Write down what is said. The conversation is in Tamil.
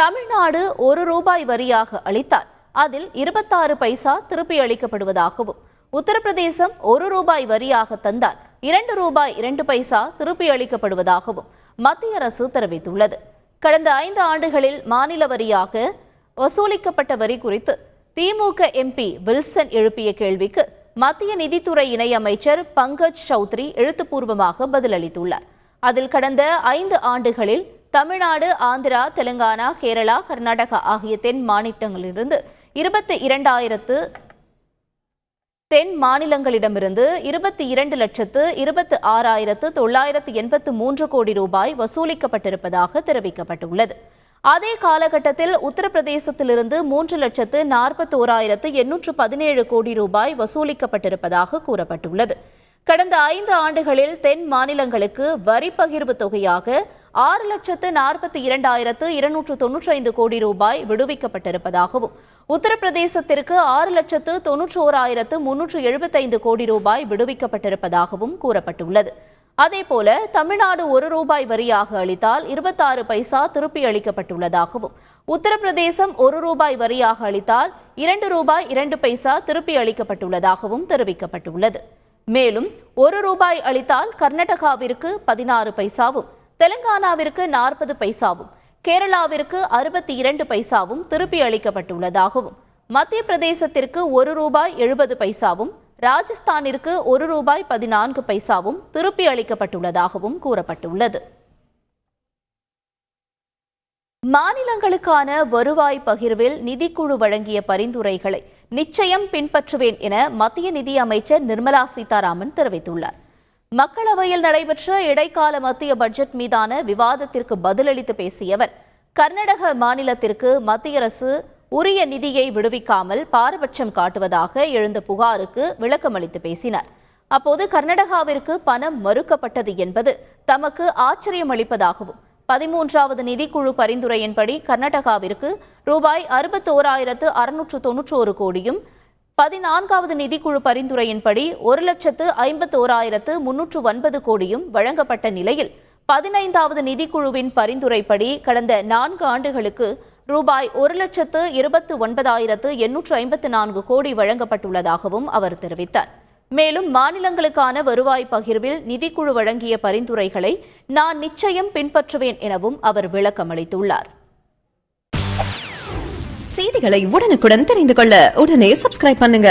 தமிழ்நாடு ₹1 வரியாக அளித்தால் அதில் 26 பைசா திருப்பி அளிக்கப்படுவதாகவும், உத்தரப்பிரதேசம் ₹1 வரியாக தந்தால் ₹2 திருப்பி அளிக்கப்படுவதாகவும் மத்திய அரசு தெரிவித்துள்ளது. கடந்த 5 ஆண்டுகளில் மாநில வரியாக வசூலிக்கப்பட்ட வரி குறித்து திமுக எம்பி வில்சன் எழுப்பிய கேள்விக்கு மத்திய நிதித்துறை இணையமைச்சர் பங்கஜ் சௌத்ரி எழுத்துப்பூர்வமாக பதிலளித்துள்ளார். அதில் கடந்த 5 ஆண்டுகளில் தமிழ்நாடு, ஆந்திரா, தெலுங்கானா, கேரளா, கர்நாடகா ஆகிய தென் மாநிலங்களிலிருந்து 22,26,983 கோடி ரூபாய் வசூலிக்கப்பட்டிருப்பதாக தெரிவிக்கப்பட்டுள்ளது. அதே காலகட்டத்தில் உத்தரப்பிரதேசத்திலிருந்து 3,41,817 கோடி ரூபாய் வசூலிக்கப்பட்டிருப்பதாக கூறப்பட்டுள்ளது. கடந்த 5 ஆண்டுகளில் தென் மாநிலங்களுக்கு வரி பகிர்வு தொகையாக 6,42,295 கோடி ரூபாய் விடுவிக்கப்பட்டிருப்பதாகவும், உத்தரப்பிரதேசத்திற்கு 6,91,375 கோடி ரூபாய் விடுவிக்கப்பட்டிருப்பதாகவும் கூறப்பட்டுள்ளது. அதேபோல தமிழ்நாடு ₹1 வரியாக அளித்தால் 26 பைசா திருப்பி அளிக்கப்பட்டுள்ளதாகவும், உத்தரப்பிரதேசம் ₹1 வரியாக அளித்தால் ₹2 திருப்பி அளிக்கப்பட்டுள்ளதாகவும் தெரிவிக்கப்பட்டுள்ளது. மேலும் ₹1 அளித்தால் கர்நாடகாவிற்கு 16 பைசாவும், தெலுங்கானாவிற்கு 40 பைசாவும், கேரளாவிற்கு 62 பைசாவும் திருப்பி அளிக்கப்பட்டுள்ளதாகவும், மத்திய பிரதேசத்திற்கு ₹1 70 பைசாவும், ராஜஸ்தானிற்கு ₹1 14 பைசாவும் திருப்பி அளிக்கப்பட்டுள்ளதாகவும் கூறப்பட்டுள்ளது. மாநிலங்களுக்கான வருவாய் பகிர்வில் நிதிக்குழு வழங்கிய பரிந்துரைகளை நிச்சயம் பின்பற்றுவேன் என மத்திய நிதி அமைச்சர் நிர்மலா சீதாராமன் தெரிவித்துள்ளார். மக்களவையில் நடைபெற்ற இடைக்கால மத்திய பட்ஜெட் மீதான விவாதத்திற்கு பதிலளித்து பேசிய அவர், கர்நாடக மாநிலத்திற்கு மத்திய அரசு உரிய நிதியை விடுவிக்காமல் பாரபட்சம் காட்டுவதாக எழுந்த புகாருக்கு விளக்கமளித்து பேசினார். அப்போது கர்நாடகாவிற்கு பணம் மறுக்கப்பட்டது என்பது தமக்கு ஆச்சரியம் அளிப்பதாகவும், 13வது நிதிக்குழு பரிந்துரையின்படி கர்நாடகாவிற்கு ₹61,691 கோடியும், 14வது நிதிக்குழு பரிந்துரையின்படி 1,51,309 கோடியும் வழங்கப்பட்ட நிலையில், 15வது நிதிக்குழுவின் பரிந்துரைப்படி கடந்த 4 ஆண்டுகளுக்கு ₹1,29,854 கோடி வழங்கப்பட்டுள்ளதாகவும் அவர் தெரிவித்தார். மேலும் மாநிலங்களுக்கான வருவாய் பகிர்வில் நிதிக்குழு வழங்கிய பரிந்துரைகளை நான் நிச்சயம் பின்பற்றுவேன் எனவும் அவர் விளக்கமளித்துள்ளார். செய்திகளை உடனுக்குடன் தெரிந்து கொள்ள உடனே சப்ஸ்கிரைப் பண்ணுங்க.